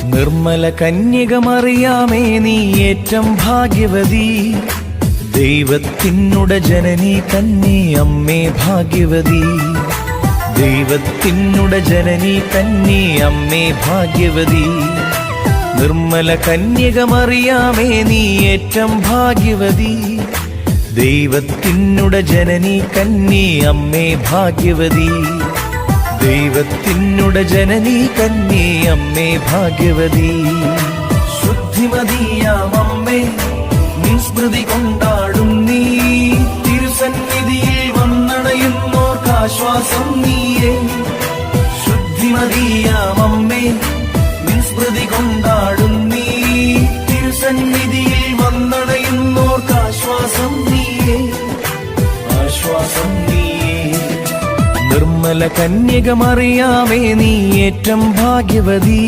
നിർമ്മല കന്യക മറിയാമേ നീ ഏറ്റം ഭാഗ്യവതി, ദൈവത്തിനുടെ ജനനി കന്നി അമ്മേ ഭാഗ്യവതി. ദൈവത്തിനുടെ ജനനി കന്നി അമ്മേ ഭാഗ്യവതി. നിർമ്മല കന്യക മറിയാമേ നീ ഏറ്റം ഭാഗ്യവതി, ദൈവത്തിനുടെ ജനനി കന്നി അമ്മേ ഭാഗ്യവതി. ദൈവത്തിനുടെ ജനനി കന്നി അമ്മേ ഭാഗ്യവതി. ശുദ്ധിമതിയാമമ്മേ നിൻ സ്മൃതി കൊണ്ടാടും നീ, തിരുസന്നിധിയിൽ വന്നണയുന്നോർക്കാശ്വാസം നീയേ. ശുദ്ധിമതിയാമമ്മേ നിൻ സ്മൃതി കൊണ്ടാടും നീ, തിരുസന്നിധിയിൽ വന്നണയുന്നോർക്കാശ്വാസം നീയേ, ആശ്വാസം നീയേ. നിർമ്മല കന്യക മറിയാമേ നീ ഏറ്റം ഭാഗ്യവതി,